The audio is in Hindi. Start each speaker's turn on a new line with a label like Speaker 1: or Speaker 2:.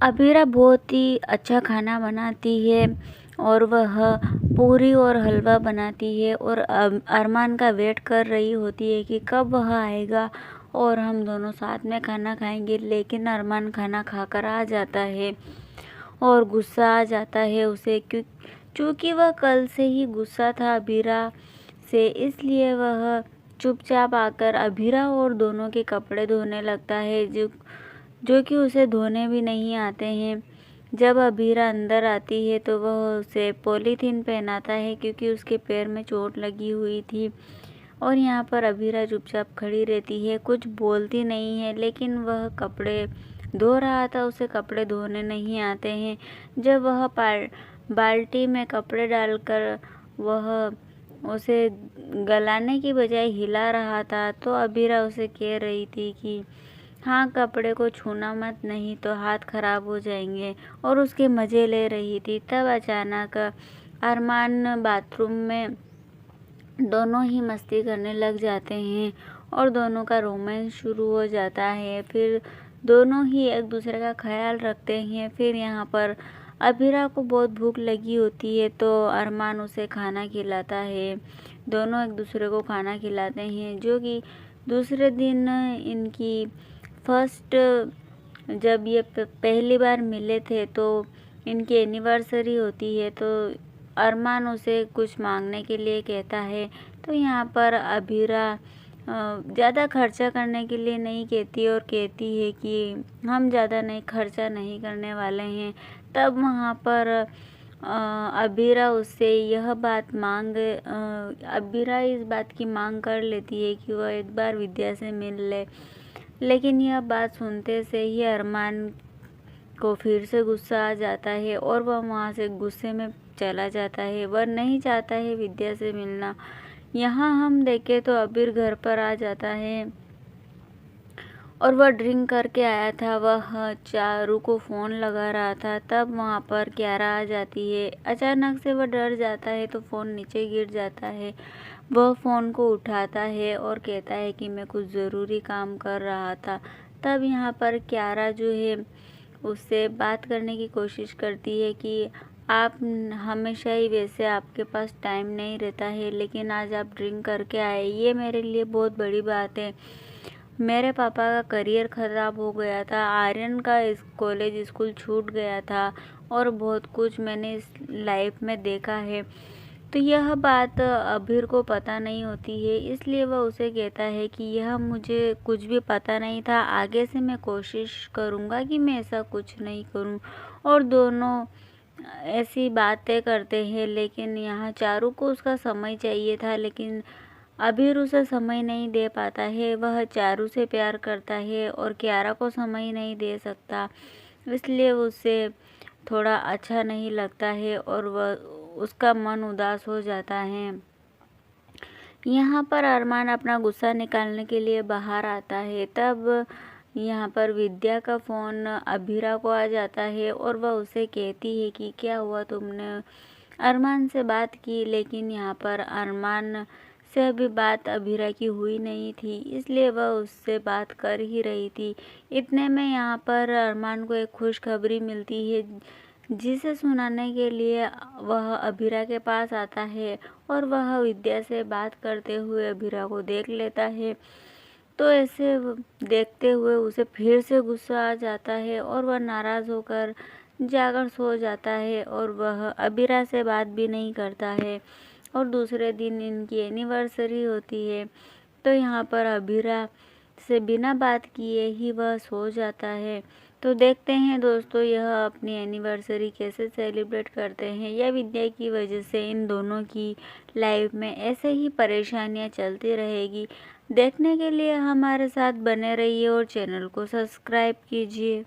Speaker 1: अबीरा बहुत ही अच्छा खाना बनाती है और वह पूरी और हलवा बनाती है और अरमान का वेट कर रही होती है कि कब वह आएगा और हम दोनों साथ में खाना खाएंगे। लेकिन अरमान खाना खाकर आ जाता है और गुस्सा आ जाता है उसे, क्योंकि वह कल से ही गुस्सा था अबीरा से, इसलिए वह चुपचाप आकर अबीरा और दोनों के कपड़े धोने लगता है, जो कि उसे धोने भी नहीं आते हैं। जब अबीरा अंदर आती है तो वह उसे पॉलीथीन पहनाता है, क्योंकि उसके पैर में चोट लगी हुई थी। और यहाँ पर अबीरा चुपचाप खड़ी रहती है, कुछ बोलती नहीं है, लेकिन वह कपड़े धो रहा था, उसे कपड़े धोने नहीं आते हैं। जब वह बाल्टी में कपड़े डालकर वह उसे गलाने की बजाय हिला रहा था, तो अबीरा उसे कह रही थी कि हाँ, कपड़े को छूना मत, नहीं तो हाथ खराब हो जाएंगे, और उसके मज़े ले रही थी। तब अचानक अरमान बाथरूम में दोनों ही मस्ती करने लग जाते हैं और दोनों का रोमांस शुरू हो जाता है। फिर दोनों ही एक दूसरे का ख्याल रखते हैं। फिर यहाँ पर अबीरा को बहुत भूख लगी होती है, तो अरमान उसे खाना खिलाता है। दोनों एक दूसरे को खाना खिलाते हैं, जो कि दूसरे दिन इनकी फर्स्ट, जब ये पहली बार मिले थे तो इनकी एनिवर्सरी होती है। तो अरमान उसे कुछ मांगने के लिए कहता है, तो यहाँ पर अबीरा ज़्यादा खर्चा करने के लिए नहीं कहती और कहती है कि हम ज़्यादा नहीं खर्चा नहीं करने वाले हैं। तब वहाँ पर अबीरा उससे यह बात अबीरा इस बात की मांग कर लेती है कि वह एक बार विद्या से मिल ले। लेकिन यह बात सुनते से ही अरमान को फिर से गुस्सा आ जाता है और वह वहाँ से गुस्से में चला जाता है। वह नहीं चाहता है विद्या से मिलना। यहाँ हम देखें तो अबीर घर पर आ जाता है और वह ड्रिंक करके आया था। वह चारू को फ़ोन लगा रहा था। तब वहाँ पर क्यारा आ जाती है। अचानक से वह डर जाता है तो फ़ोन नीचे गिर जाता है। वह फ़ोन को उठाता है और कहता है कि मैं कुछ ज़रूरी काम कर रहा था। तब यहाँ पर क्यारा जो है उससे बात करने की कोशिश करती है कि आप हमेशा ही वैसे आपके पास टाइम नहीं रहता है, लेकिन आज आप ड्रिंक करके आए, ये मेरे लिए बहुत बड़ी बात है। मेरे पापा का करियर ख़राब हो गया था, आर्यन का कॉलेज स्कूल छूट गया था और बहुत कुछ मैंने इस लाइफ में देखा है। तो यह बात अबीर को पता नहीं होती है, इसलिए वह उसे कहता है कि यह मुझे कुछ भी पता नहीं था, आगे से मैं कोशिश करूँगा कि मैं ऐसा कुछ नहीं करूँ। और दोनों ऐसी बातें करते हैं। लेकिन यहाँ चारू को उसका समय चाहिए था, लेकिन अबीर उसे समय नहीं दे पाता है। वह चारू से प्यार करता है और क्यारा को समय नहीं दे सकता, इसलिए उसे थोड़ा अच्छा नहीं लगता है और वह उसका मन उदास हो जाता है। यहाँ पर अरमान अपना गुस्सा निकालने के लिए बाहर आता है। तब यहाँ पर विद्या का फ़ोन अबीरा को आ जाता है और वह उसे कहती है कि क्या हुआ, तुमने अरमान से बात की। लेकिन यहाँ पर अरमान से अभी बात अबीरा की हुई नहीं थी, इसलिए वह उससे बात कर ही रही थी। इतने में यहाँ पर अरमान को एक खुशखबरी मिलती है, जिसे सुनाने के लिए वह अबीरा के पास आता है और वह विद्या से बात करते हुए अबीरा को देख लेता है। तो ऐसे देखते हुए उसे फिर से गुस्सा आ जाता है और वह नाराज़ होकर जाकर सो जाता है और वह अबीरा से बात भी नहीं करता है। और दूसरे दिन इनकी एनिवर्सरी होती है, तो यहाँ पर अबीरा से बिना बात किए ही वह सो जाता है। तो देखते हैं दोस्तों, यह अपनी एनिवर्सरी कैसे सेलिब्रेट करते हैं। यह विद्या की वजह से इन दोनों की लाइफ में ऐसे ही परेशानियां चलती रहेगी। देखने के लिए हमारे साथ बने रहिए और चैनल को सब्सक्राइब कीजिए।